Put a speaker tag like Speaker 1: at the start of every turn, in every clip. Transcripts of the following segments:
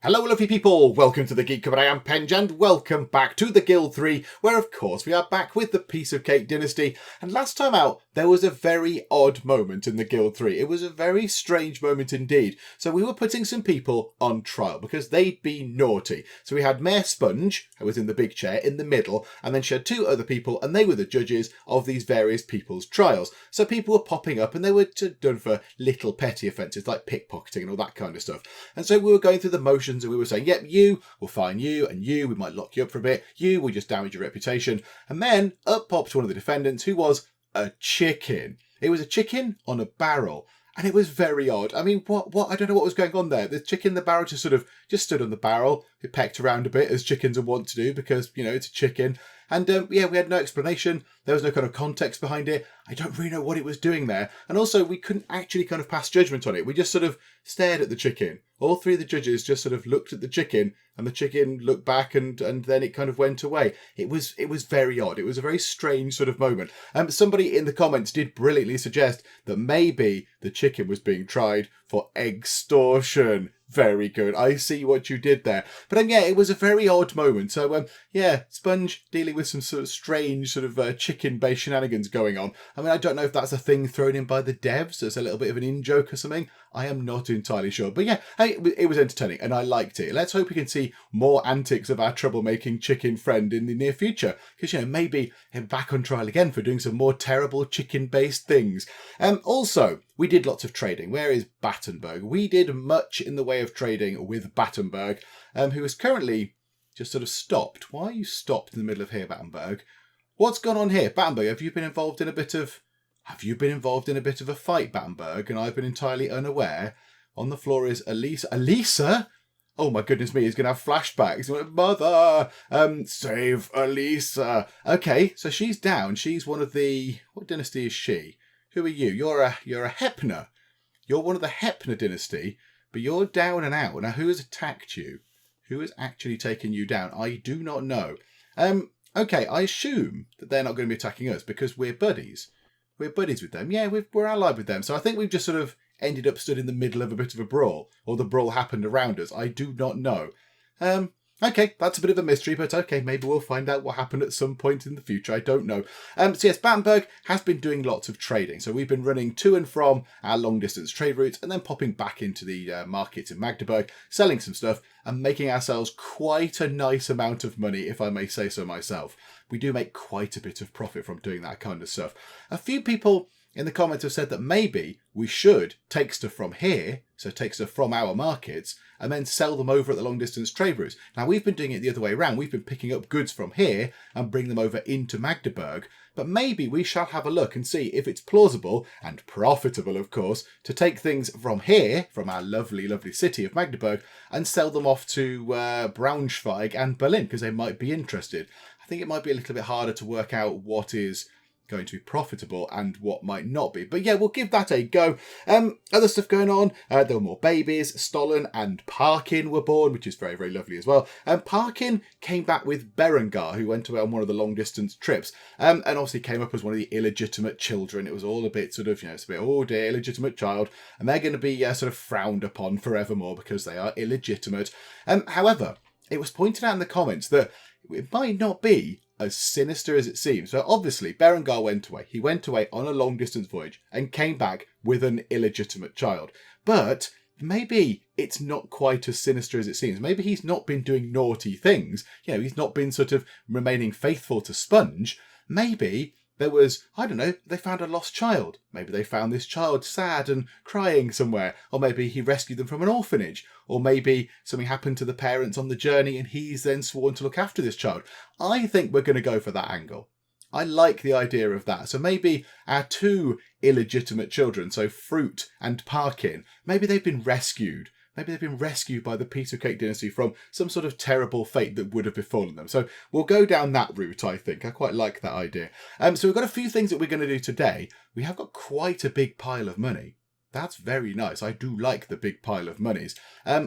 Speaker 1: Hello lovely people, welcome to the Geek, I am Penge, and welcome back to the Guild 3, where of course we are back with the Piece of Cake dynasty. And last time out, there was a very odd moment in the Guild 3. It was a very strange moment indeed. So we were putting some people on trial because they'd been naughty. So we had Mayor Sponge, who was in the big chair in the middle, and then she had two other people, and they were the judges of these various people's trials. So people were popping up and they were done for little petty offences like pickpocketing and all that kind of stuff. And so we were going through the motions and we were saying, yep, you, we'll fine you, and you, we might lock you up for a bit, you, we'll just damage your reputation. And then up popped one of the defendants who was a chicken. It was a chicken on a barrel. And it was very odd. I mean, what? I don't know what was going on there. The chicken in the barrel just stood on the barrel. It pecked around a bit, as chickens are wont to do, because, you know, it's a chicken. And yeah, we had no explanation. There was no kind of context behind it. I don't really know what it was doing there. And also, we couldn't actually kind of pass judgment on it. We just sort of stared at the chicken. All three of the judges just sort of looked at the chicken, and the chicken looked back, and then it kind of went away. It was very odd. It was a very strange sort of moment. Somebody in the comments did brilliantly suggest that maybe the chicken was being tried for extortion. Very good. I see what you did there. But yeah, it was a very odd moment. So yeah, Sponge dealing with some sort of strange sort of chicken-based shenanigans going on. I mean, I don't know if that's a thing thrown in by the devs as a little bit of an in-joke or something. I am not entirely sure. But yeah, it was entertaining and I liked it. Let's hope we can see more antics of our troublemaking chicken friend in the near future. Because, you know, maybe he'll be back on trial again for doing some more terrible chicken-based things. Also, we did lots of trading. Where is Battenberg? We did much in the way of trading with Battenberg, who is currently just sort of stopped. Why are you stopped in the middle of here, Battenberg? What's gone on here? Battenberg, have you been involved in a bit of a fight, Battenberg? And I've been entirely unaware. On the floor is Alisa. Alisa? Oh my goodness me, he's going to have flashbacks. Mother, save Alisa. Okay, so she's down. She's one of the... What dynasty is she? Who are you? You're a Hepner. You're one of the Hepner dynasty, but you're down and out. Now, who has attacked you? Who has actually taken you down? I do not know. Okay, I assume that they're not going to be attacking us because we're buddies. We're buddies with them. Yeah, we're allied with them. So I think we've just sort of ended up stood in the middle of a bit of a brawl, or the brawl happened around us. I do not know. Okay, that's a bit of a mystery, but okay, maybe we'll find out what happened at some point in the future. I don't know. So yes, Battenberg has been doing lots of trading. So we've been running to and from our long-distance trade routes and then popping back into the markets in Magdeburg, selling some stuff and making ourselves quite a nice amount of money, if I may say so myself. We do make quite a bit of profit from doing that kind of stuff. A few people in the comments have said that maybe we should take stuff from here, so take stuff from our markets, and then sell them over at the long-distance trade routes. Now, we've been doing it the other way around. We've been picking up goods from here and bring them over into Magdeburg. But maybe we shall have a look and see if it's plausible, and profitable, of course, to take things from here, from our lovely, lovely city of Magdeburg, and sell them off to Braunschweig and Berlin, because they might be interested. I think it might be a little bit harder to work out what is going to be profitable and what might not be. But yeah, we'll give that a go. Other stuff going on. There were more babies. Stollen and Parkin were born, which is very, very lovely as well. Parkin came back with Berengar, who went away on one of the long distance trips, and obviously came up as one of the illegitimate children. It was all a bit sort of, you know, it's a bit, oh dear, illegitimate child. And they're going to be sort of frowned upon forevermore because they are illegitimate. However, it was pointed out in the comments that it might not be as sinister as it seems. So obviously, Berengar went away. He went away on a long-distance voyage and came back with an illegitimate child. But maybe it's not quite as sinister as it seems. Maybe he's not been doing naughty things. You know, he's not been sort of remaining faithful to Sponge. Maybe there was, I don't know, they found a lost child. Maybe they found this child sad and crying somewhere. Or maybe he rescued them from an orphanage. Or maybe something happened to the parents on the journey and he's then sworn to look after this child. I think we're going to go for that angle. I like the idea of that. So maybe our two illegitimate children, so Fruit and Parkin, maybe they've been rescued. Maybe they've been rescued by the Piece of Cake dynasty from some sort of terrible fate that would have befallen them. So we'll go down that route, I think. I quite like that idea. So we've got a few things that we're going to do today. We have got quite a big pile of money. That's very nice. I do like the big pile of monies.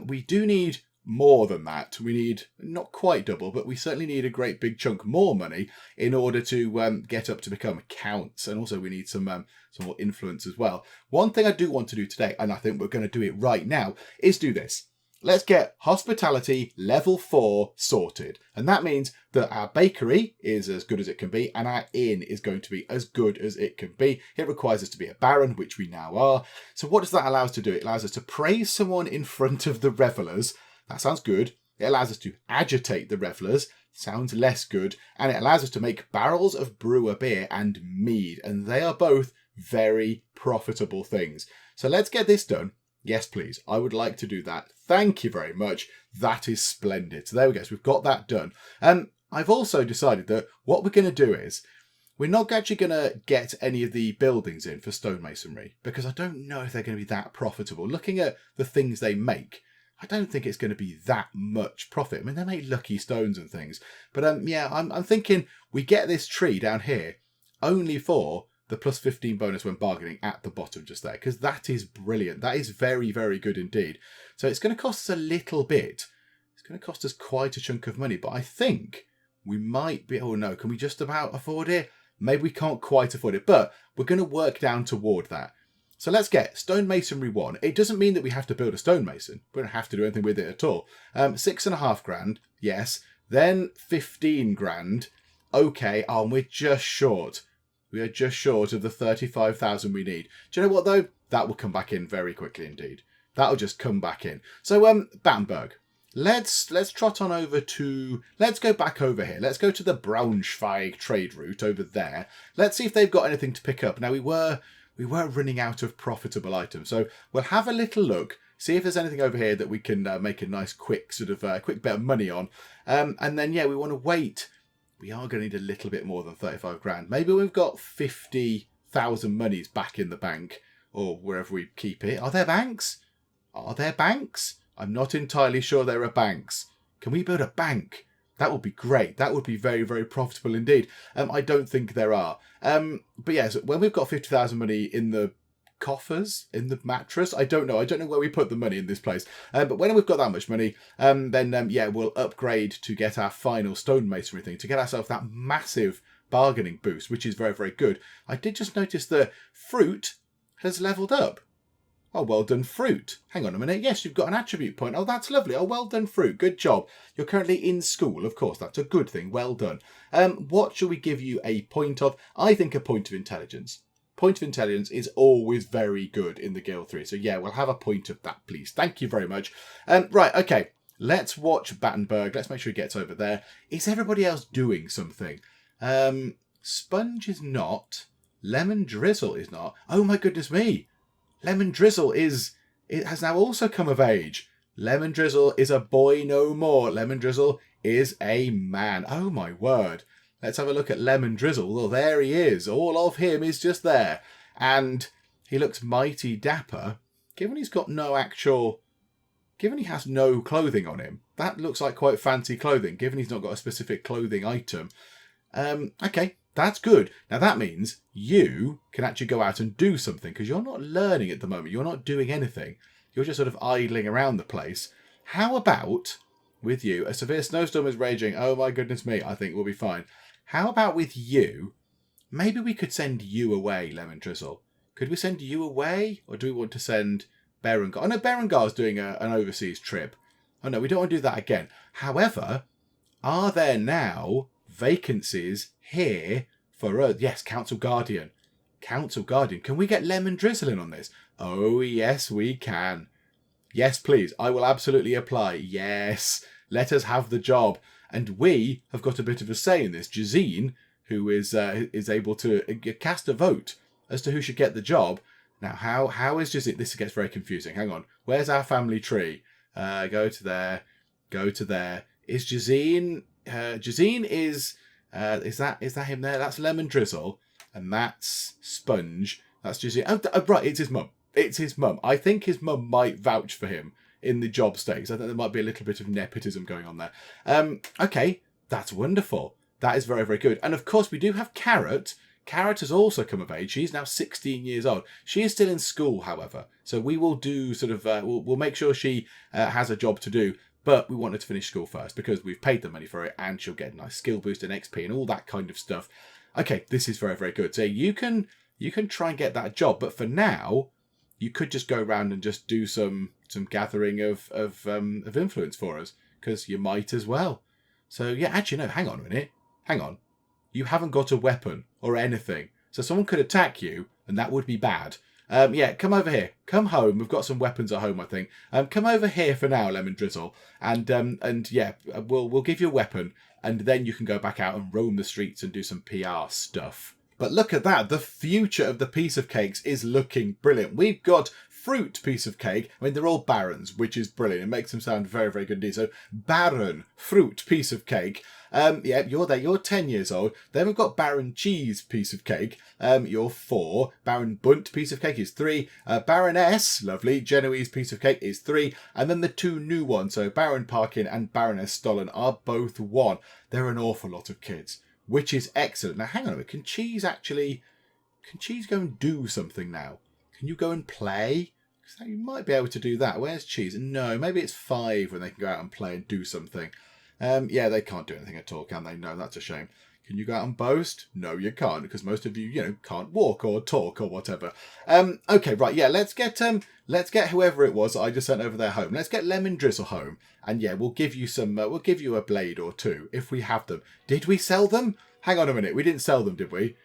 Speaker 1: We do need more than that. We need not quite double, but we certainly need a great big chunk more money in order to get up to become counts. And also we need some more influence as well. One thing I do want to do today, and I think we're going to do it right now, is do this. let's get hospitality level 4 sorted. And that means that our bakery is as good as it can be and our inn is going to be as good as it can be. It requires us to be a baron, which we now are. So what does that allow us to do? It allows us to praise someone in front of the revellers. That sounds good. It allows us to agitate the revellers. Sounds less good. And it allows us to make barrels of brewer beer and mead. And they are both very profitable things. So let's get this done. Yes, please. I would like to do that. Thank you very much. That is splendid. So there we go. So we've got that done. I've also decided that what we're going to do is we're not actually going to get any of the buildings in for stonemasonry because I don't know if they're going to be that profitable. Looking at the things they make, I don't think it's going to be that much profit. I mean, they make lucky stones and things. But yeah, I'm thinking we get this tree down here only for the plus 15 bonus when bargaining at the bottom just there, because that is brilliant. That is very, very good indeed. So it's going to cost us a little bit. It's going to cost us quite a chunk of money, but I think we might be, oh no, can we just about afford it? Maybe we can't quite afford it, but we're going to work down toward that. So let's get stonemasonry 1. It doesn't mean that we have to build a stonemason. We don't have to do anything with it at all. 6.5 grand, yes. Then 15 grand. Okay, we're just short. We are just short of the 35,000 we need. Do you know what though? That will come back in very quickly indeed. That'll just come back in. So Battenberg. Let's trot on over to, let's go back over here. Let's go to the Braunschweig trade route over there. Let's see if they've got anything to pick up. Now we were running out of profitable items. So we'll have a little look, see if there's anything over here that we can make a nice quick sort of quick bit of money on. And then yeah, we want to wait. We are going to need a little bit more than 35 grand. Maybe we've got 50,000 monies back in the bank or wherever we keep it. Are there banks? Are there banks? I'm not entirely sure there are banks. Can we build a bank? That would be great. That would be very, very profitable indeed. I don't think there are. But yeah, so when we've got 50,000 money in the coffers, in the mattress, I don't know. I don't know where we put the money in this place. But when we've got that much money, then yeah, we'll upgrade to get our final stonemasonry thing, to get ourselves that massive bargaining boost, which is very, very good. I did just notice that fruit has leveled up. Oh, well done, fruit. Hang on a minute. Yes, you've got an attribute point. Oh, that's lovely. Oh, well done, fruit. Good job. You're currently in school. Of course, that's a good thing. Well done. What shall we give you a point of? I think a point of intelligence. Point of intelligence is always very good in the Guild 3. So yeah, we'll have a point of that, please. Thank you very much. Right, okay. Let's watch Battenberg. Let's make sure he gets over there. Is everybody else doing something? Sponge is not. LemonDrizzle is not. Oh my goodness me. LemonDrizzle has now also come of age. LemonDrizzle is a boy no more. LemonDrizzle is a man. Oh my word. Let's have a look at LemonDrizzle. Well, there he is. All of him is just there. And he looks mighty dapper. Given he's got no actual... Given he has no clothing on him, that looks like quite fancy clothing, given he's not got a specific clothing item. Okay, that's good. Now that means you can actually go out and do something, because you're not learning at the moment. You're not doing anything. You're just sort of idling around the place. How about with you? A severe snowstorm is raging. Oh my goodness me, I think we'll be fine. How about with you? Maybe we could send you away, LemonDrizzle. Could we send you away? Or do we want to send Berengar? Oh no, Berengar's doing an overseas trip. Oh no, we don't want to do that again. However, are there now vacancies here for us? Yes, Council Guardian. Council Guardian. Can we get LemonDrizzle in on this? Oh yes, we can. Yes, please. I will absolutely apply. Yes. Let us have the job. And we have got a bit of a say in this. Jazine, who is able to cast a vote as to who should get the job. Now, how is Jazine? This gets very confusing. Hang on. Where's our family tree? Go to there. Go to there. Is Jazine... Jazine is that him there? That's LemonDrizzle. And that's Sponge. That's Jazine. Oh, right. It's his mum. It's his mum. I think his mum might vouch for him in the job stakes. I think there might be a little bit of nepotism going on there. Okay, that's wonderful. That is very, very good. And of course, we do have Carrot. Carrot has also come of age. She's now 16 years old. She is still in school, however. So we will do sort of, we'll make sure she has a job to do. But we want her to finish school first because we've paid the money for it and she'll get a nice skill boost and XP and all that kind of stuff. Okay, this is very, very good. So you can try and get that job. But for now, you could just go around and just do some gathering of influence for us, because you might as well. So yeah, actually no, hang on a minute. Hang on. You haven't got a weapon or anything. So someone could attack you, and that would be bad. Yeah, come over here. Come home. We've got some weapons at home, I think. Come over here for now, LemonDrizzle, and yeah, we'll give you a weapon, and then you can go back out and roam the streets and do some PR stuff. But look at that. The future of the piece of cakes is looking brilliant. We've got fruit piece of cake. I mean, they're all barons, which is brilliant. It makes them sound very, very good indeed. So baron fruit piece of cake. Yeah, you're there. You're 10 years old. Then we've got Baron Cheese piece of cake. You're 4. Baron Bunt piece of cake is 3. Baroness, lovely, Genoese piece of cake is 3. And then the 2 new ones, so Baron Parkin and Baroness Stollen, are both 1. They're an awful lot of kids, which is excellent. Now, hang on a minute. Can Cheese go and do something now? Can you go and play? Because you might be able to do that. Where's Cheese? No, maybe it's 5 when they can go out and play and do something. Yeah, they can't do anything at all, can they? No, that's a shame. Can you go out and boast? No, you can't, because most of you, can't walk or talk or whatever. Okay, right, yeah, let's get whoever it was that I just sent over there home. Let's get LemonDrizzle home, and yeah, we'll give you we'll give you a blade or 2 if we have them. Did we sell them? Hang on a minute, we didn't sell them, did we?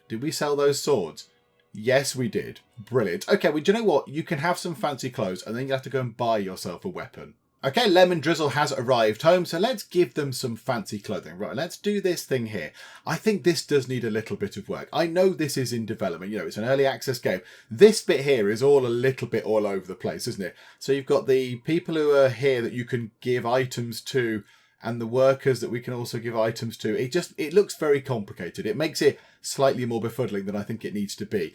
Speaker 1: Did we sell those swords? Yes, we did. Brilliant. Okay, well, do you know what? You can have some fancy clothes, and then you have to go and buy yourself a weapon. Okay, LemonDrizzle has arrived home, so let's give them some fancy clothing. Right, let's do this thing here. I think this does need a little bit of work. I know this is in development. It's an early access game. This bit here is all a little bit all over the place, isn't it? So you've got the people who are here that you can give items to, and the workers that we can also give items to. It looks very complicated. It makes it slightly more befuddling than I think it needs to be.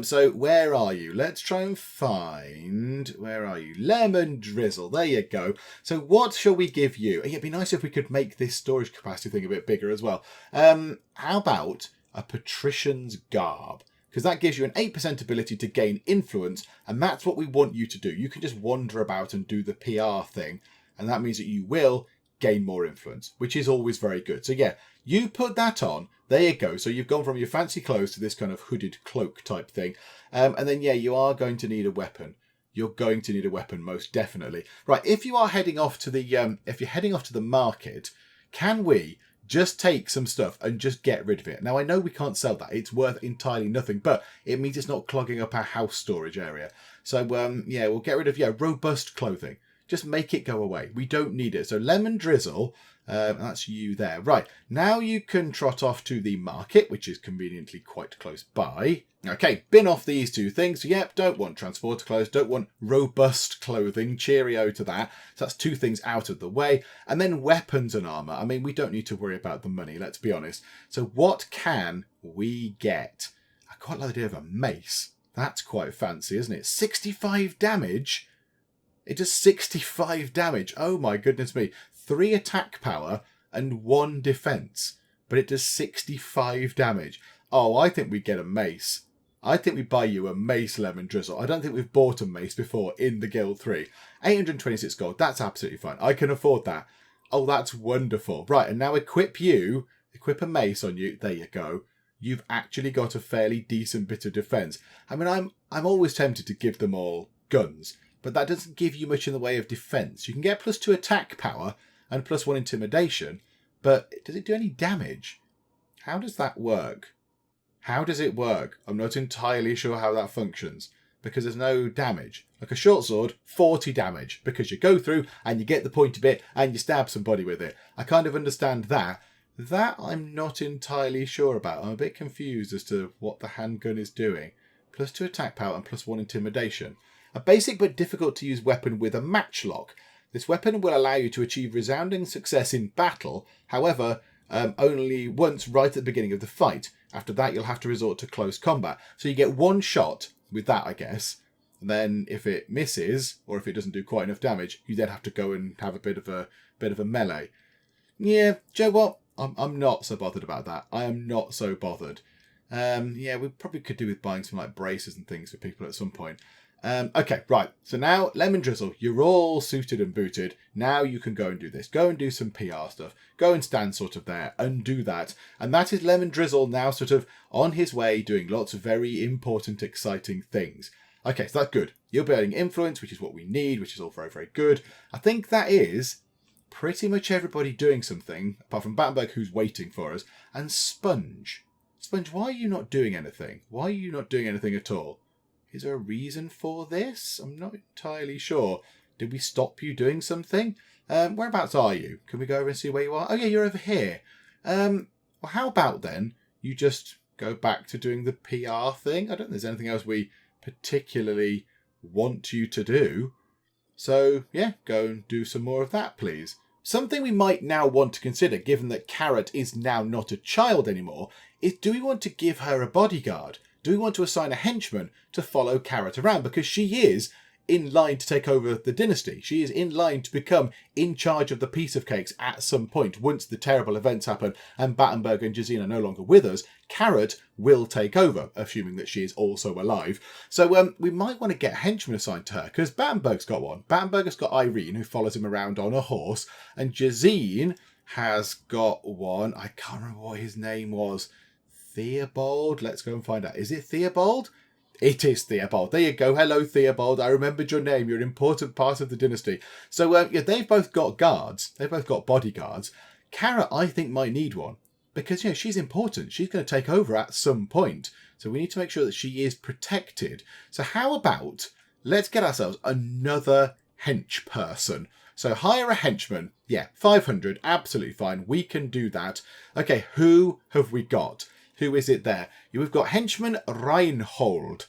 Speaker 1: So where are you? Let's try and find... Where are you? LemonDrizzle. There you go. So what shall we give you? It'd be nice if we could make this storage capacity thing a bit bigger as well. How about a patrician's garb? Because that gives you an 8% ability to gain influence, and that's what we want you to do. You can just wander about and do the PR thing, and that means that you will gain more influence, which is always very good. So yeah, you put that on. There you go. So you've gone from your fancy clothes to this kind of hooded cloak type thing. And then yeah, you are going to need a weapon. You're going to need a weapon, most definitely. Right, if you are heading off to the market, can we just take some stuff and just get rid of it? Now, I know we can't sell that. It's worth entirely nothing, but it means it's not clogging up our house storage area. So yeah, we'll get rid of robust clothing. Just make it go away. We don't need it. So LemonDrizzle, that's you there. Right, now you can trot off to the market, which is conveniently quite close by. Okay, bin off these 2 things. Yep, don't want transporter clothes, don't want robust clothing. Cheerio to that. So that's 2 things out of the way. And then weapons and armour. I mean, we don't need to worry about the money, let's be honest. So what can we get? I quite like the idea of a mace. That's quite fancy, isn't it? 65 damage? It does 65 damage. Oh my goodness me. 3 attack power and 1 defense. But it does 65 damage. Oh, I think we get a mace. I think we buy you a mace, LemonDrizzle. I don't think we've bought a mace before in the Guild 3. 826 gold. That's absolutely fine. I can afford that. Oh, that's wonderful. Right, and now equip a mace on you. There you go. You've actually got a fairly decent bit of defense. I mean, I'm always tempted to give them all guns, but that doesn't give you much in the way of defense. You can get +2 attack power and +1 intimidation, but does it do any damage? How does that work? How does it work? I'm not entirely sure how that functions, because there's no damage. Like a short sword, 40 damage, because you go through and you get the pointy bit and you stab somebody with it. I kind of understand that. That I'm not entirely sure about. I'm a bit confused as to what the handgun is doing. +2 attack power and +1 intimidation. A basic but difficult to use weapon with a matchlock. This weapon will allow you to achieve resounding success in battle, however, only once right at the beginning of the fight. After that, you'll have to resort to close combat. So you get 1 shot with that, I guess. And then if it misses, or if it doesn't do quite enough damage, you then have to go and have a bit of a melee. Yeah, do you know what? I'm not so bothered about that. I am not so bothered. Yeah, we probably could do with buying some like braces and things for people at some point. Okay, right. So now, LemonDrizzle, you're all suited and booted. Now you can go and do this. Go and do some PR stuff. Go and stand sort of there and do that. And that is LemonDrizzle now sort of on his way doing lots of very important, exciting things. Okay, so that's good. You're building influence, which is what we need, which is all very, very good. I think that is pretty much everybody doing something, apart from Battenberg, who's waiting for us, and Sponge. Sponge, why are you not doing anything? Why are you not doing anything at all? Is there a reason for this? I'm not entirely sure. Did we stop you doing something? Whereabouts are you? Can we go over and see where you are? Oh yeah, you're over here. Well, how about then you just go back to doing the PR thing? I don't think there's anything else we particularly want you to do. So yeah, go and do some more of that, please. Something we might now want to consider, given that Carrot is now not a child anymore, is do we want to give her a bodyguard? Do we want to assign a henchman to follow Carrot around? Because she is in line to take over the dynasty. She is in line to become in charge of the Piece of Cakes at some point. Once the terrible events happen and Battenberg and Jazine are no longer with us, Carrot will take over, assuming that she is also alive. So we might want to get a henchman assigned to her, because Battenberg's got one. Battenberg has got Irene, who follows him around on a horse, and Jazine has got one. I can't remember what his name was. Theobald? Let's go and find out. Is it Theobald? It is Theobald. There you go. Hello, Theobald. I remembered your name. You're an important part of the dynasty. So, yeah, they've both got guards. They've both got bodyguards. Carrot, I think, might need one. Because, you know, she's important. She's going to take over at some point. So we need to make sure that she is protected. So how about, let's get ourselves another hench person. So hire a henchman. Yeah, 500. Absolutely fine. We can do that. Okay, who have we got? Who is it there? We've got henchman Reinhold,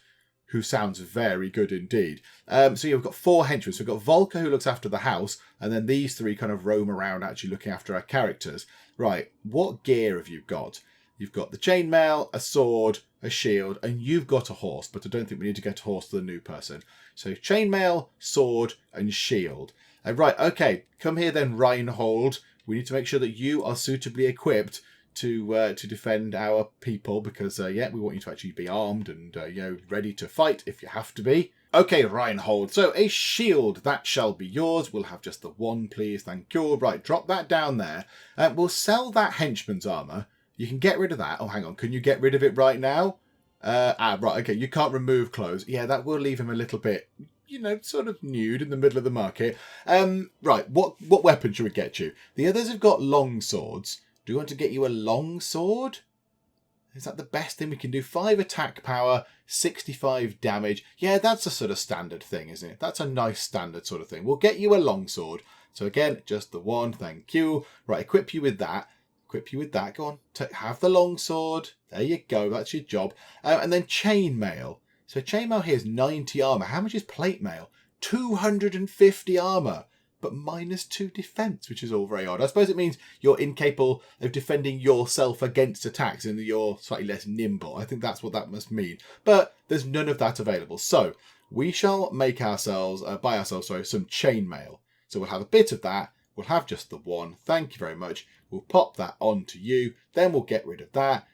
Speaker 1: who sounds very good indeed. So you've got 4 henchmen. So we've got Volker, who looks after the house, and then these 3 kind of roam around actually looking after our characters. Right, what gear have you got? You've got the chainmail, a sword, a shield, and you've got a horse, but I don't think we need to get a horse to the new person. So chainmail, sword, and shield. Right, okay, come here then, Reinhold. We need to make sure that you are suitably equipped to defend our people, because yeah, we want you to actually be armed and you know, ready to fight if you have to be. Okay, Reinhold, so a shield, that shall be yours. We'll have just the one, please, thank you. Right, drop that down there. We'll sell that henchman's armour. You can get rid of that. Oh, hang on, can you get rid of it right now? Right, okay, you can't remove clothes. Yeah, that will leave him a little bit, you know, sort of nude in the middle of the market. Right, what weapon should we get you? The others have got long swords. Do we want to get you a long sword? Is that the best thing we can do? 5 attack power, 65 damage. Yeah, that's a sort of standard thing, isn't it? That's a nice standard sort of thing. We'll get you a long sword. So again, just the one, thank you. Right, equip you with that. Equip you with that. Go on, have the long sword. There you go, that's your job. And then chainmail. So chainmail here is 90 armour. How much is plate mail? 250 armour. But -2 defense, which is all very odd. I suppose it means you're incapable of defending yourself against attacks and you're slightly less nimble. I think that's what that must mean. But there's none of that available. So we shall make ourselves, buy ourselves, some chainmail. So we'll have a bit of that. We'll have just the one. Thank you very much. We'll pop that onto you. Then we'll get rid of that.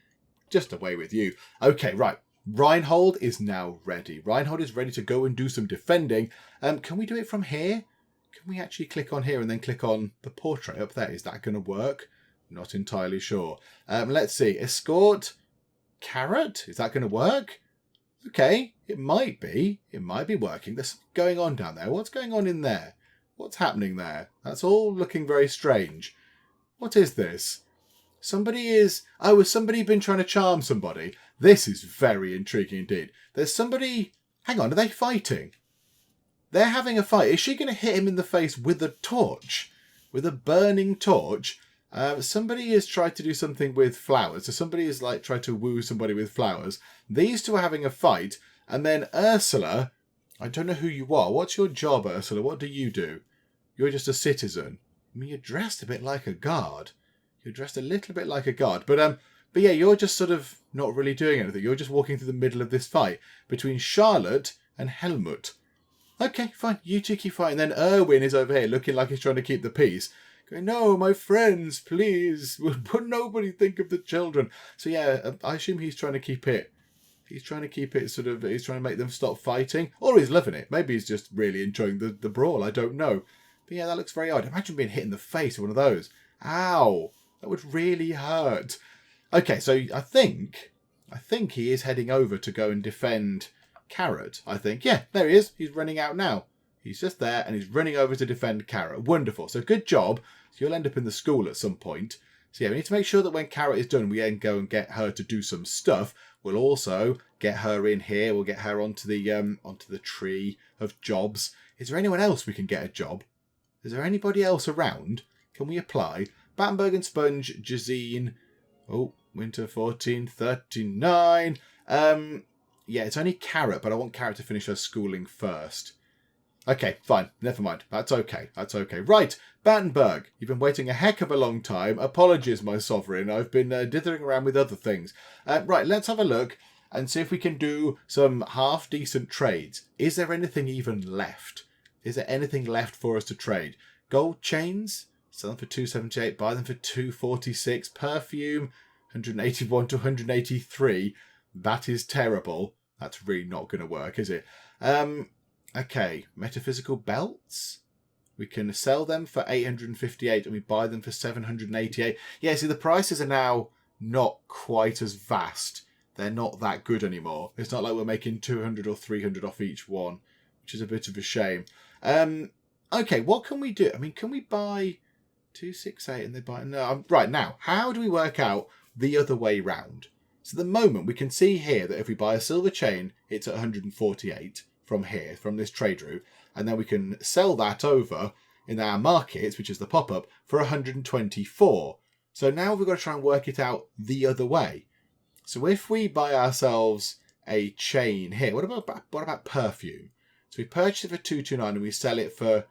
Speaker 1: Just away with you. Okay, right. Reinhold is now ready. Reinhold is ready to go and do some defending. Can we do it from here? Can we actually click on here and then click on the portrait up there? Is that going to work? Not entirely sure. Let's see. Escort Carrot. Is that going to work? Okay, it might be. It might be working. There's something going on down there. What's going on in there? What's happening there? That's all looking very strange. What is this? Somebody is... Oh, has somebody been trying to charm somebody? This is very intriguing indeed. There's somebody... Hang on, are they fighting? They're having a fight. Is she going to hit him in the face with a torch? With a burning torch? Somebody has tried to do something with flowers. So somebody has like tried to woo somebody with flowers. These two are having a fight. And then Ursula, I don't know who you are. What's your job, Ursula? What do you do? You're just a citizen. I mean, you're dressed a bit like a guard. You're dressed a little bit like a guard. But yeah, you're just sort of not really doing anything. You're just walking through the middle of this fight between Charlotte and Helmut. Okay, fine. You two keep fighting. Then Erwin is over here looking like he's trying to keep the peace. Going, no, my friends, please. But nobody think of the children. So yeah, I assume he's trying to keep it. He's trying to keep it sort of, he's trying to make them stop fighting. Or he's loving it. Maybe he's just really enjoying the brawl. I don't know. But yeah, that looks very odd. Imagine being hit in the face with one of those. Ow. That would really hurt. Okay, so I think he is heading over to go and defend Carrot, I think. Yeah, there he is. He's running out now. He's just there and he's running over to defend Carrot. Wonderful. So good job. So you'll end up in the school at some point. So yeah, we need to make sure that when Carrot is done, we then go and get her to do some stuff. We'll also get her in here. We'll get her onto the tree of jobs. Is there anyone else we can get a job? Is there anybody else around? Can we apply? Battenberg and Sponge, Jazine. Oh, Winter 1439. Yeah, it's only Carrot, but I want Carrot to finish her schooling first. Okay, fine. Never mind. That's okay. That's okay. Right, Battenberg, you've been waiting a heck of a long time. Apologies, my sovereign. I've been dithering around with other things. Right, let's have a look and see if we can do some half-decent trades. Is there anything even left? Is there anything left for us to trade? Gold chains? Sell them for 278. Buy them for 246. Perfume, 181 to 183. That is terrible. That's really not going to work, is it? Okay, metaphysical belts. We can sell them for 858 and we buy them for 788. Yeah, see, the prices are now not quite as vast. They're not that good anymore. It's not like we're making 200 or 300 off each one, which is a bit of a shame. Okay, what can we do? I mean, can we buy 268 and they buy... No, right, now, how do we work out the other way round? So at the moment, we can see here that if we buy a silver chain, it's at 148 from here, from this trade route. And then we can sell that over in our markets, which is the pop-up, for 124. So now we've got to try and work it out the other way. So if we buy ourselves a chain here, what about perfume? So we purchase it for 229 and we sell it for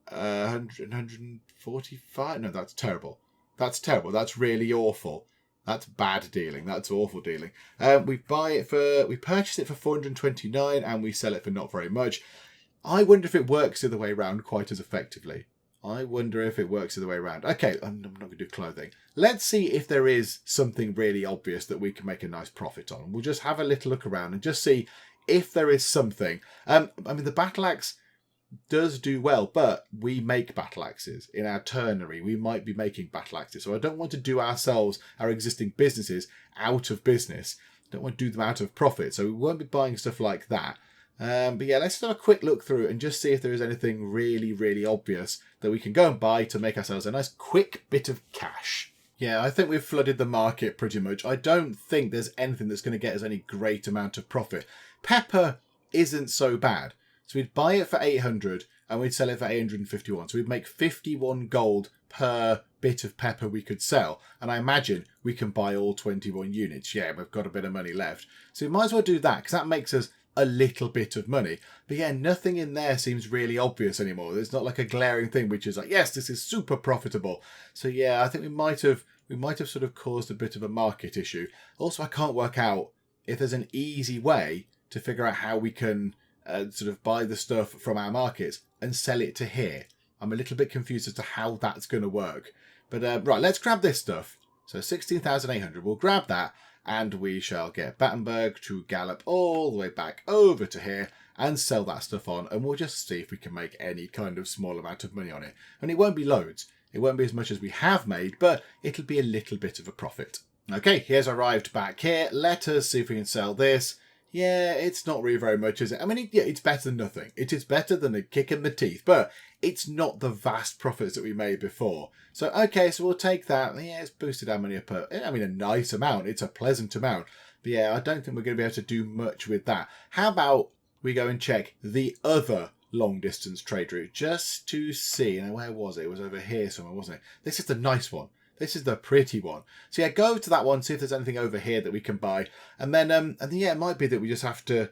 Speaker 1: 145. No, that's terrible. That's terrible. That's really awful. That's bad dealing. That's awful dealing. We purchase it for 429 and we sell it for not very much. I wonder if it works the other way around quite as effectively. I wonder if it works the other way around. Okay, I'm not going to do clothing. Let's see if there is something really obvious that we can make a nice profit on. We'll just have a little look around and just see if there is something. I mean, the battle axe does do well, but we make battle axes in our ternary. We might be making battle axes, so I don't want to do ourselves, our existing businesses, out of business. I don't want to do them out of profit, so we won't be buying stuff like that. But yeah, let's have a quick look through and just see if there is anything really, really obvious that we can go and buy to make ourselves a nice quick bit of cash. Yeah, I think we've flooded the market pretty much. I don't think there's anything that's going to get us any great amount of profit. Pepper isn't so bad. So we'd buy it for 800 and we'd sell it for 851. So we'd make 51 gold per bit of pepper we could sell. And I imagine we can buy all 21 units. Yeah, we've got a bit of money left. So we might as well do that because that makes us a little bit of money. But yeah, nothing in there seems really obvious anymore. There's not like a glaring thing which is like, yes, this is super profitable. So yeah, I think we might have sort of caused a bit of a market issue. Also, I can't work out if there's an easy way to figure out how we can sort of buy the stuff from our markets and sell it to here. I'm a little bit confused as to how that's going to work. But right, let's grab this stuff. So 16,800, we'll grab that and we shall get Battenberg to gallop all the way back over to here and sell that stuff on. And we'll just see if we can make any kind of small amount of money on it. And it won't be loads. It won't be as much as we have made, but it'll be a little bit of a profit. Okay, here's arrived back here. Let us see if we can sell this. Yeah, it's not really very much, is it? I mean, yeah, it's better than nothing. It is better than a kick in the teeth, but it's not the vast profits that we made before. So, okay, so we'll take that. Yeah, it's boosted our money up. I mean, a nice amount. It's a pleasant amount. But yeah, I don't think we're going to be able to do much with that. How about we go and check the other long-distance trade route just to see. Now, where was it? It was over here somewhere, wasn't it? This is the nice one. This is the pretty one. So yeah, go to that one, see if there's anything over here that we can buy. And then yeah, it might be that we just have to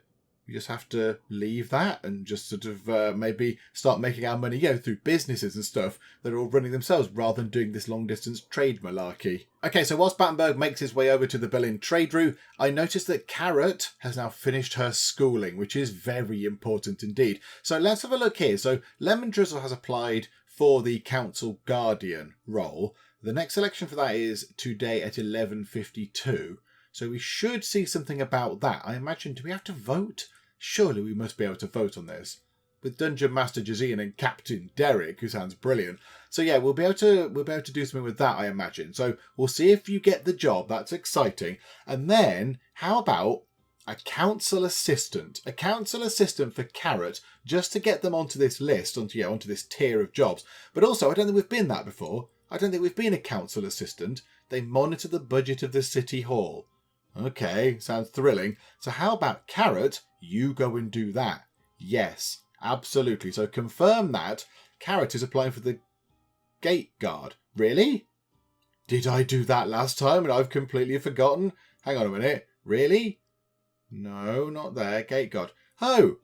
Speaker 1: leave that and just sort of maybe start making our money, through businesses and stuff that are all running themselves rather than doing this long distance trade malarkey. Okay, so whilst Battenberg makes his way over to the Berlin trade route, I noticed that Carrot has now finished her schooling, which is very important indeed. So let's have a look here. So LemonDrizzle has applied for the Council Guardian role. The next selection for that is today at 11:52. So we should see something about that. I imagine, do we have to vote? Surely we must be able to vote on this. With Dungeon Master Jazine and Captain Derek, who sounds brilliant. So yeah, we'll be able to do something with that, I imagine. So we'll see if you get the job. That's exciting. And then how about a council assistant. A council assistant for Carrot, just to get them onto this list, onto this tier of jobs. But also, I don't think we've been that before. I don't think we've been a council assistant. They monitor the budget of the city hall. Okay, sounds thrilling. So how about Carrot, you go and do that? Yes, absolutely. So confirm that. Carrot is applying for the gate guard. Really? Did I do that last time and I've completely forgotten? Hang on a minute. Really? No, not there. Gate guard. Oh,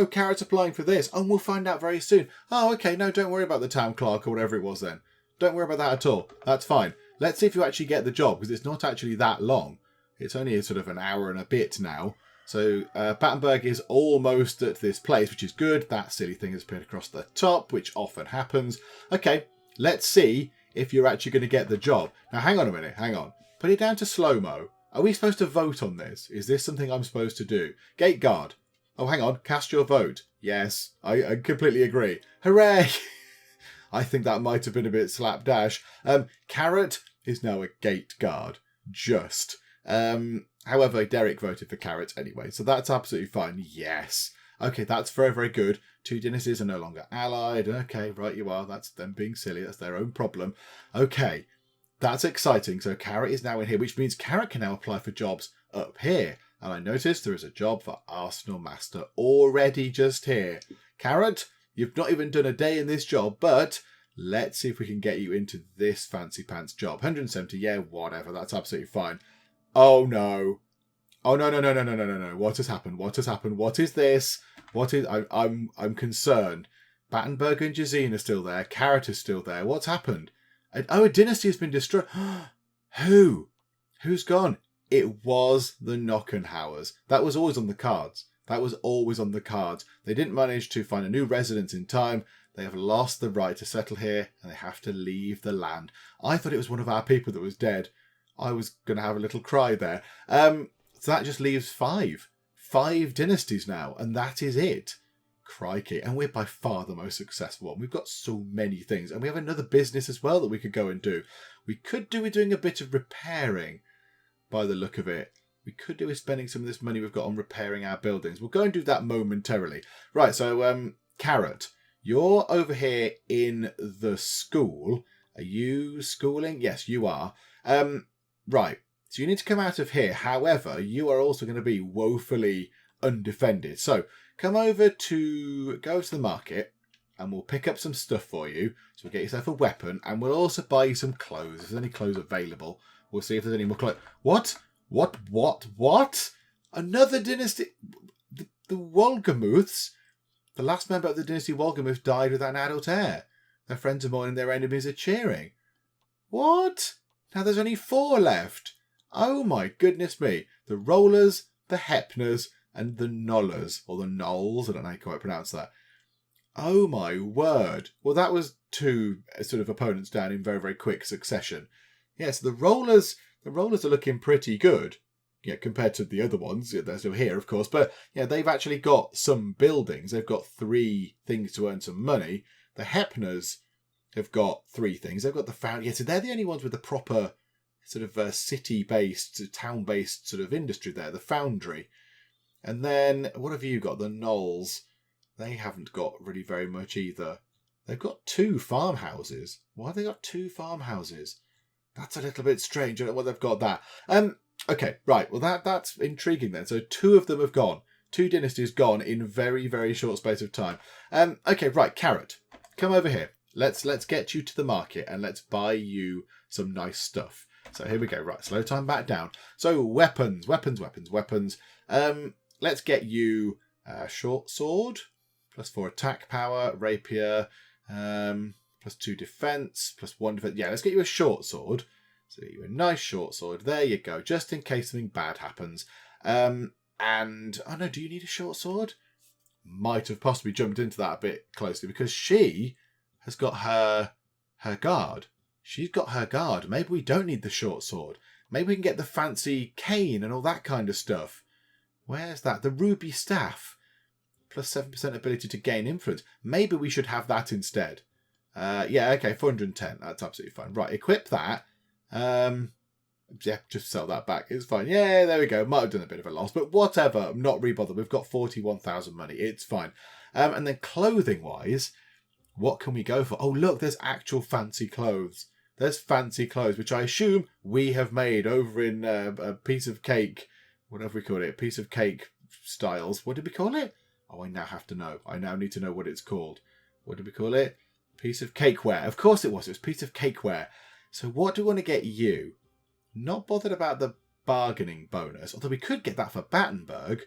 Speaker 1: Carrot's applying for this. Oh, we'll find out very soon. Oh, okay. No, don't worry about the town clerk or whatever it was then. Don't worry about that at all. That's fine. Let's see if you actually get the job, because it's not actually that long. It's only sort of an hour and a bit now. So Battenberg is almost at this place, which is good. That silly thing has appeared across the top, which often happens. Okay, let's see if you're actually going to get the job. Now, hang on a minute. Hang on. Put it down to slow-mo. Are we supposed to vote on this? Is this something I'm supposed to do? Gate guard. Oh, hang on. Cast your vote. Yes, I completely agree. Hooray! I think that might have been a bit slapdash. Carrot is now a gate guard. Just. However, Derek voted for Carrot anyway, so that's absolutely fine. Yes. Okay, that's very, very good. Two dynasties are no longer allied. Okay, right you are. That's them being silly. That's their own problem. Okay, that's exciting. So Carrot is now in here, which means Carrot can now apply for jobs up here. And I noticed there is a job for Arsenal Master already just here. Carrot, you've not even done a day in this job, but let's see if we can get you into this fancy pants job. 170, yeah, whatever. That's absolutely fine. Oh, no. Oh, no. What has happened? What has happened? What is this? What is... I'm concerned. Battenberg and Jazine are still there. Carrot is still there. What's happened? A dynasty has been destroyed. Who? Who's gone? It was the Knockenhauers. That was always on the cards. That was always on the cards. They didn't manage to find a new residence in time. They have lost the right to settle here, and they have to leave the land. I thought it was one of our people that was dead. I was going to have a little cry there. So that just leaves 5. 5 dynasties now, and that is it. Crikey. And we're by far the most successful one. We've got so many things. And we have another business as well that we could go and do. We could do with doing a bit of repairing, by the look of it. We could do with spending some of this money we've got on repairing our buildings. We'll go and do that momentarily. Right, so Carrot, you're over here in the school. Are you schooling? Yes, you are. Right, so you need to come out of here. However, you are also going to be woefully undefended. So go over to the market and we'll pick up some stuff for you. So we'll get yourself a weapon and we'll also buy you some clothes. If there's any clothes available, we'll see if there's any more clothes. What? Another dynasty? The Wolgamuths? The last member of the dynasty Wolgamuth died without an adult heir. Their friends are mourning, their enemies are cheering. What? Now there's only 4 left. Oh my goodness me. The Rollers, the Hepners, and the Nollers. Or the Knolls. I don't know how you quite pronounce that. Oh my word. Well, that was 2 sort of opponents down in very, very quick succession. Yes, the Rollers are looking pretty good. Yeah, compared to the other ones. They're still here, of course. But yeah, they've actually got some buildings. They've got 3 things to earn some money. The Hepners have got 3 things. They've got the foundry. Yeah, so they're the only ones with the proper sort of city-based, town-based sort of industry there. The foundry. And then, what have you got? The Knolls. They haven't got really very much either. They've got 2 farmhouses. Why have they got 2 farmhouses? That's a little bit strange. I don't know why they've got that. Okay, right. Well, that's intriguing then. So 2 of them have gone. 2 dynasties gone in very, very short space of time. Okay, right. Carrot, come over here. Let's get you to the market and let's buy you some nice stuff. So here we go. Right, slow time back down. So weapons. Let's get you a short sword, +4 attack power, rapier, +2 defense, +1 defense. Yeah, let's get you a short sword. So get you a nice short sword. There you go, just in case something bad happens. And, oh no, do you need a short sword? Might have possibly jumped into that a bit closely because she has got her guard. She's got her guard. Maybe we don't need the short sword. Maybe we can get the fancy cane and all that kind of stuff. Where's that? The ruby staff. +7% ability to gain influence. Maybe we should have that instead. Yeah, okay, 410. That's absolutely fine. Right, equip that. Yeah, just sell that back. It's fine. Yeah, there we go. Might have done a bit of a loss, but whatever. I'm not really bothered. We've got 41,000 money. It's fine. And then clothing-wise, what can we go for? Oh, look, there's actual fancy clothes. There's fancy clothes, which I assume we have made over in a piece of cake. Whatever we call it. Piece of cake styles. What did we call it? Oh, I now have to know. I now need to know what it's called. What did we call it? Piece of cakeware. Of course it was. It was piece of cakeware. So what do we want to get you? Not bothered about the bargaining bonus, although we could get that for Battenberg.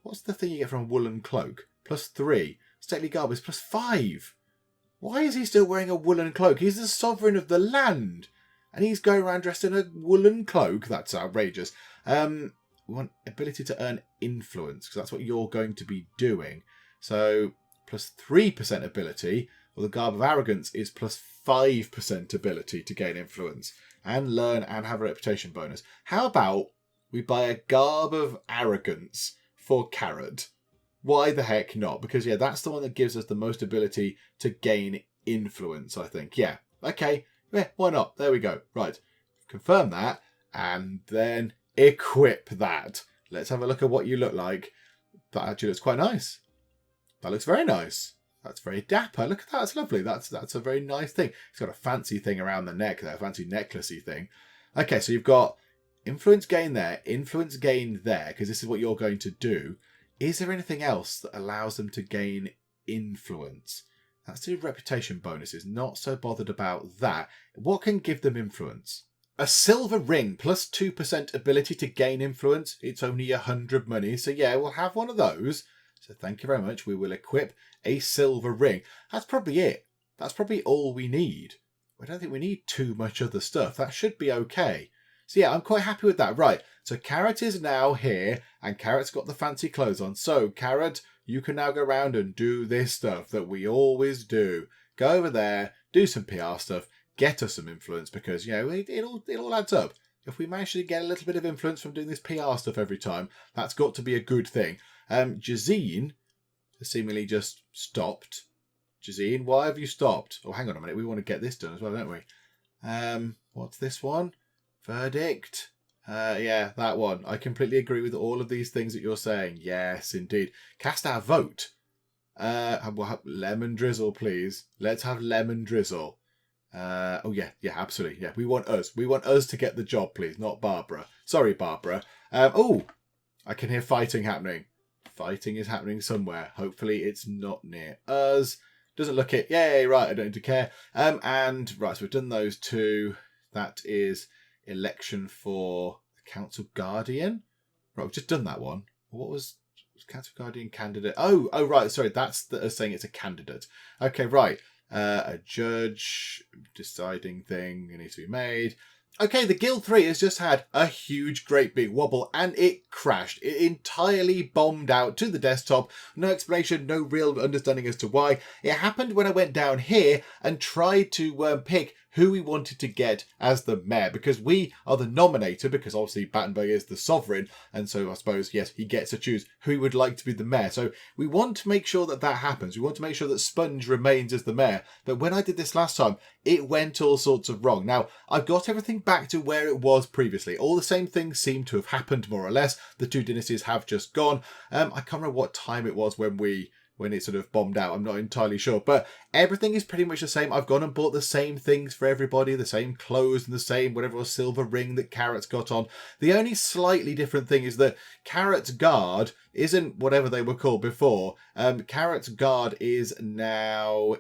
Speaker 1: What's the thing you get from a woolen cloak? +3. Stately garb is +5. Why is he still wearing a woolen cloak? He's the sovereign of the land. And he's going around dressed in a woolen cloak? That's outrageous. We want ability to earn influence, because that's what you're going to be doing. So, +3% ability. Well, the Garb of Arrogance is +5% ability to gain influence. And learn and have a reputation bonus. How about we buy a Garb of Arrogance for Carrot? Why the heck not? Because, yeah, that's the one that gives us the most ability to gain influence, I think. Yeah, okay. Yeah, why not? There we go. Right. Confirm that. And then equip that. Let's have a look at what you look like. That actually looks quite nice. That looks very nice. That's very dapper. Look at that. That's lovely. That's a very nice thing. It's got a fancy thing around the neck there. A fancy necklacey thing. Okay, so you've got influence gain there. Influence gain there. Because this is what you're going to do. Is there anything else that allows them to gain influence? That's the reputation bonuses. Not so bothered about that. What can give them influence? A silver ring. +2% ability to gain influence. It's only 100 money. So yeah, we'll have one of those. So thank you very much. We will equip a silver ring. That's probably it. That's probably all we need. I don't think we need too much other stuff. That should be okay. So yeah, I'm quite happy with that. Right, so Carrot is now here, and Carrot's got the fancy clothes on. So, Carrot, you can now go around and do this stuff that we always do. Go over there, do some PR stuff, get us some influence, because, you know, it all adds up. If we manage to get a little bit of influence from doing this PR stuff every time, that's got to be a good thing. Jazine has seemingly just stopped. Jazine, why have you stopped? Oh, hang on a minute. We want to get this done as well, don't we? What's this one? Verdict. Yeah, that one. I completely agree with all of these things that you're saying. Yes, indeed. Cast our vote. We'll have LemonDrizzle, please. Let's have LemonDrizzle. Oh, yeah, absolutely. Yeah, we want us. We want us to get the job, please, not Barbara. Sorry, Barbara. Oh, I can hear fighting happening. Fighting is happening somewhere. Hopefully it's not near us. Doesn't look it. Yay, right, I don't need to care. And, right, so we've done those two. That is election for the Council Guardian. Right, we've just done that one. What was Council Guardian candidate? Oh, right, sorry, that's saying it's a candidate. Okay, right. A judge deciding thing needs to be made. Okay, the Guild 3 has just had a huge, great big wobble, and it crashed. It entirely bombed out to the desktop. No explanation, no real understanding as to why. It happened when I went down here and tried to pick who we wanted to get as the mayor, because we are the nominator, because obviously Battenberg is the sovereign, and so I suppose, yes, he gets to choose who he would like to be the mayor. So we want to make sure that that happens. We want to make sure that Sponge remains as the mayor. But when I did this last time, it went all sorts of wrong. Now, I've got everything back to where it was previously. All the same things seem to have happened, more or less. The two dynasties have just gone. I can't remember what time it was when it sort of bombed out. I'm not entirely sure. But everything is pretty much the same. I've gone and bought the same things for everybody, the same clothes and the same whatever silver ring that Carrot's got on. The only slightly different thing is that Carrot's guard isn't whatever they were called before. Carrot's guard is now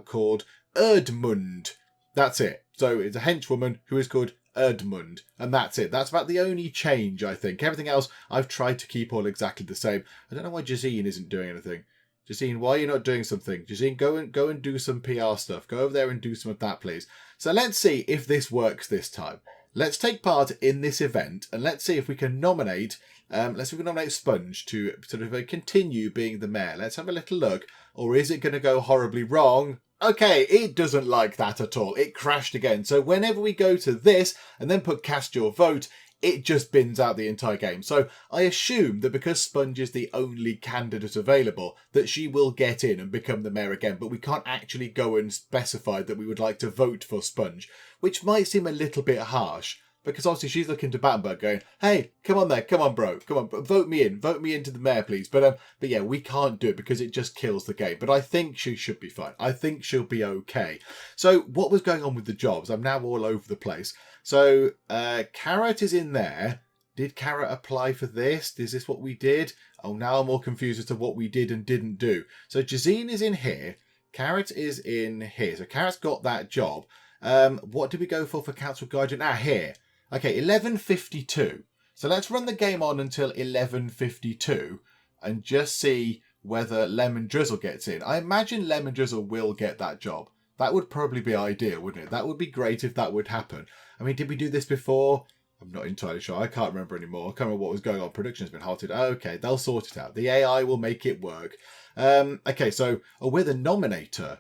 Speaker 1: called Erdmund. That's it. So it's a henchwoman who is called Erdmund, and that's it. That's about the only change, I think. Everything else I've tried to keep all exactly the same. I don't know why Jazine isn't doing anything. Jazine, why are you not doing something? Jazine, go and do some PR stuff. Go over there and do some of that, please. So let's see if this works this time. Let's take part in this event, and let's see if we can nominate. Let's see if we can nominate Sponge to sort of continue being the mayor. Let's have a little look. Or is it going to go horribly wrong? Okay, it doesn't like that at all. It crashed again. So whenever we go to this and then put cast your vote, it just bins out the entire game. So I assume that because Sponge is the only candidate available, that she will get in and become the mayor again. But we can't actually go and specify that we would like to vote for Sponge, which might seem a little bit harsh. Because obviously she's looking to Battenberg going, hey, come on there, come on, bro, come on, vote me into the mayor, please. But yeah, we can't do it because it just kills the game. But I think she should be fine. I think she'll be okay. So what was going on with the jobs? I'm now all over the place. So Carrot is in there. Did Carrot apply for this? Is this what we did? Oh, now I'm all confused as to what we did and didn't do. So Jazine is in here. Carrot is in here. So Carrot's got that job. What did we go for Council Guardian? Here. Okay, 11:52. So let's run the game on until 11:52 and just see whether LemonDrizzle gets in. I imagine LemonDrizzle will get that job. That would probably be ideal, wouldn't it? That would be great if that would happen. I mean, did we do this before? I'm not entirely sure. I can't remember anymore. I can't remember what was going on. Production's been halted. Okay, they'll sort it out. The AI will make it work. Okay, so we're the nominator.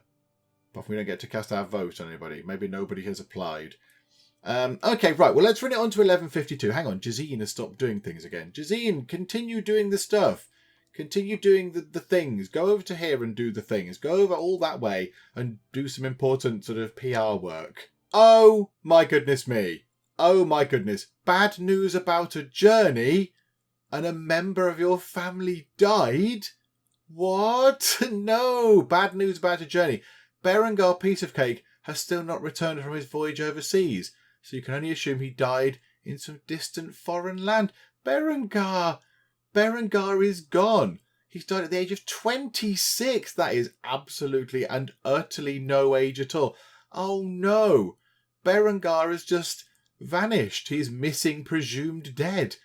Speaker 1: But we don't get to cast our vote on anybody. Maybe nobody has applied. Okay, right. Well, let's run it on to 11:52. Hang on. Jazine has stopped doing things again. Jazine, continue doing the stuff. Continue doing the things. Go over to here and do the things. Go over all that way and do some important sort of PR work. Oh, my goodness me. Oh, my goodness. Bad news about a journey and a member of your family died? What? No. Bad news about a journey. Berengar PieceOfCake has still not returned from his voyage overseas, so you can only assume he died in some distant foreign land. Berengar is gone. He's died at the age of 26. That is absolutely and utterly no age at all. Oh no. Berengar has just vanished. He's missing, presumed dead.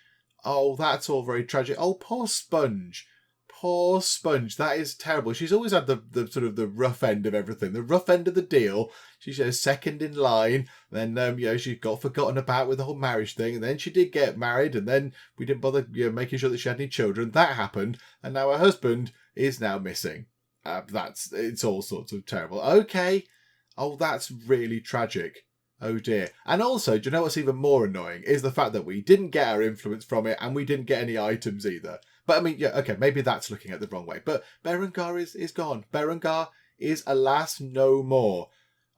Speaker 1: Oh, that's all very tragic. Oh, poor Sponge. Poor Sponge. That is terrible. She's always had the sort of the rough end of everything. The rough end of the deal. She's second in line. Then, she got forgotten about with the whole marriage thing. And then she did get married. And then we didn't bother making sure that she had any children. That happened. And now her husband is now missing. It's all sorts of terrible. Okay. Oh, that's really tragic. Oh dear. And also, do you know what's even more annoying? Is the fact that we didn't get our influence from it. And we didn't get any items either. But I mean, yeah, okay, maybe that's looking at the wrong way. But Berengar is gone. Berengar is, alas, no more.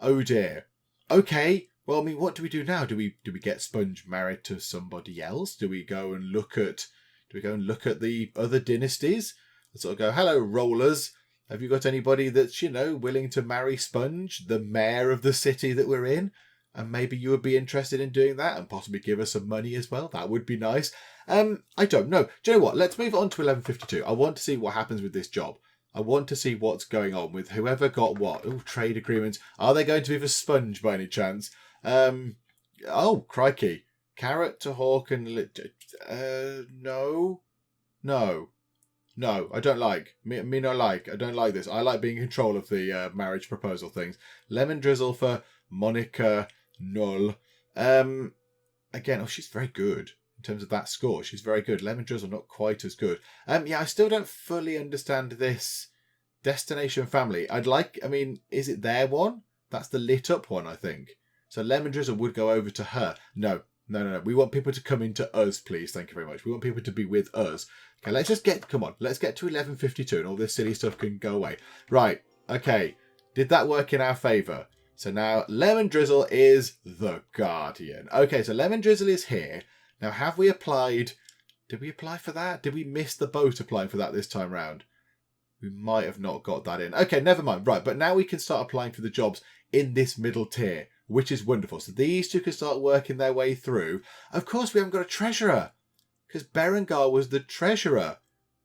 Speaker 1: Oh dear. Okay, well, I mean, what do we do now? Do we get Sponge married to somebody else? Do we go and look at the other dynasties? And sort of go, hello, rollers. Have you got anybody that's, willing to marry Sponge, the mayor of the city that we're in? And maybe you would be interested in doing that and possibly give us some money as well. That would be nice. I don't know. Do you know what? Let's move on to 11:52. I want to see what happens with this job. I want to see what's going on with whoever got what. Oh, trade agreements. Are they going to be for Sponge by any chance? Oh, crikey. Carrot to Hawk and... No. No, I don't like. Me no like. I don't like this. I like being in control of the marriage proposal things. LemonDrizzle for Monica Null. Again, she's very good. In terms of that score, she's very good. LemonDrizzle not quite as good. Yeah, I still don't fully understand this Destination Family. Is it their one? That's the lit up one, I think. So LemonDrizzle would go over to her. No. We want people to come into us, please. Thank you very much. We want people to be with us. Okay, let's get to 11:52 and all this silly stuff can go away. Right, okay. Did that work in our favour? So now LemonDrizzle is the Guardian. Okay, so LemonDrizzle is here. Now, have we applied? Did we apply for that? Did we miss the boat applying for that this time round? We might have not got that in. Okay, never mind. Right, but now we can start applying for the jobs in this middle tier, which is wonderful. So these two can start working their way through. Of course, we haven't got a treasurer because Berengar was the treasurer.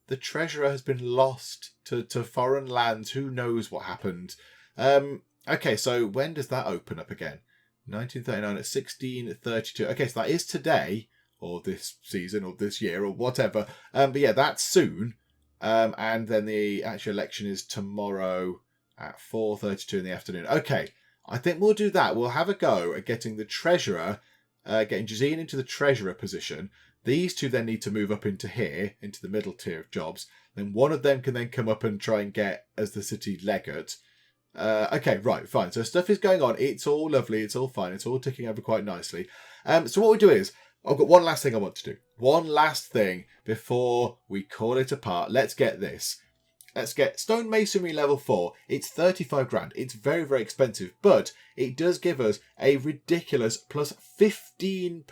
Speaker 1: The treasurer has been lost to foreign lands. Who knows what happened? Okay, so when does that open up again? 1939 at 1632. Okay, so that is today, or this season, or this year, or whatever. But yeah, that's soon. And then the actual election is tomorrow at 4:32 in the afternoon. Okay, I think we'll do that. We'll have a go at getting the treasurer, getting Jazine into the treasurer position. These two then need to move up into here, into the middle tier of jobs. Then one of them can then come up and try and get as the city legate. Okay, right, fine. So stuff is going on. It's all lovely. It's all fine. It's all ticking over quite nicely. So what we do is, I've got one last thing I want to do. One last thing before we call it apart. Let's get this. let's get stonemasonry level 4. It's 35 grand. It's very, very expensive, but it does give us a ridiculous plus 15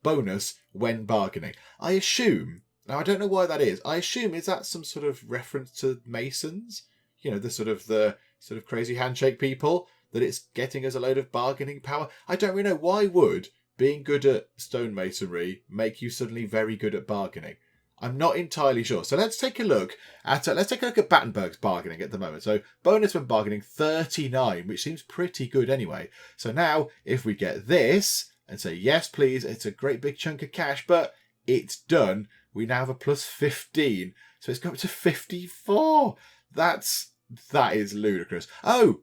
Speaker 1: bonus when bargaining. I assume, now I don't know why that is. I assume, is that some sort of reference to masons? You know, the sort of crazy handshake people, that it's getting us a load of bargaining power. I don't really know. Why would being good at stonemasonry make you suddenly very good at bargaining? I'm not entirely sure. So let's take a look at Battenberg's bargaining at the moment. So bonus when bargaining 39, which seems pretty good anyway. So now if we get this and say yes please, it's a great big chunk of cash, but it's done. We now have a plus 15, so it's got up to 54. That is ludicrous. Oh,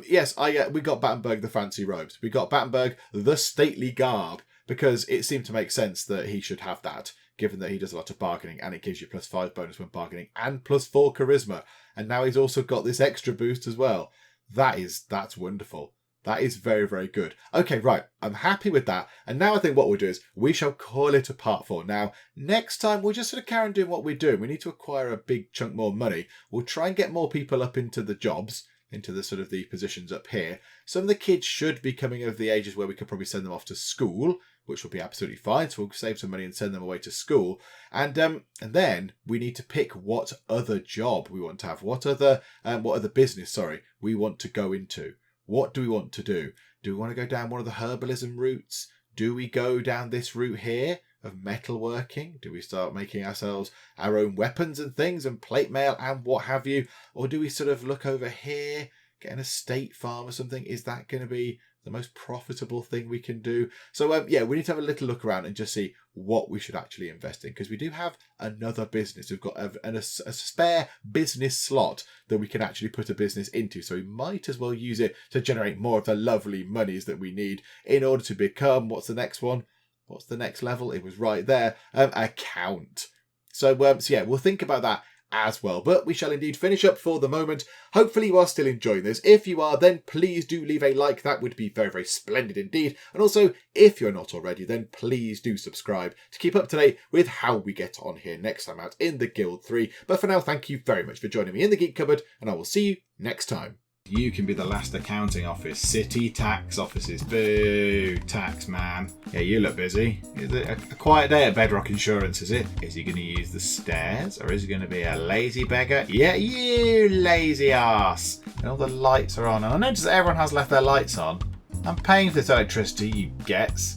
Speaker 1: yes, we got Battenberg the fancy robes. We got Battenberg the stately garb, because it seemed to make sense that he should have that, given that he does a lot of bargaining, and it gives you plus 5 bonus when bargaining and plus 4 charisma. And now he's also got this extra boost as well. That's wonderful. That is very, very good. Okay, right. I'm happy with that. And now I think what we'll do is we shall call it a part 4. Now, next time we'll just sort of carry on doing what we're doing. We need to acquire a big chunk more money. We'll try and get more people up into the jobs, into the sort of the positions up here. Some of the kids should be coming of the ages where we could probably send them off to school, which will be absolutely fine. So we'll save some money and send them away to school. And then we need to pick what other job we want to have. What other business, we want to go into. What do we want to do? Do we want to go down one of the herbalism routes? Do we go down this route here of metalworking? Do we start making ourselves our own weapons and things and plate mail and what have you? Or do we sort of look over here, get an estate farm or something? Is that going to be the most profitable thing we can do? So yeah, we need to have a little look around and just see what we should actually invest in, because we do have another business. We've got a spare business slot that we can actually put a business into, so we might as well use it to generate more of the lovely monies that we need in order to become, what's the next one? What's the next level? It was right there, account. So yeah, we'll think about that as well. But we shall indeed finish up for the moment. Hopefully you are still enjoying this. If you are, then please do leave a like. That would be very, very splendid indeed. And also, if you're not already, then please do subscribe to keep up to date with how we get on here next time out in the Guild 3. But for now, thank you very much for joining me in the Geek Cupboard, and I will see you next time. You can be the last accounting office. City tax offices. Boo, tax man. Yeah, you look busy. Is it a quiet day at Bedrock Insurance, is it? Is he going to use the stairs, or is he going to be a lazy beggar? Yeah, you lazy ass. And all the lights are on. And I notice that everyone has left their lights on. I'm paying for this electricity, you gets.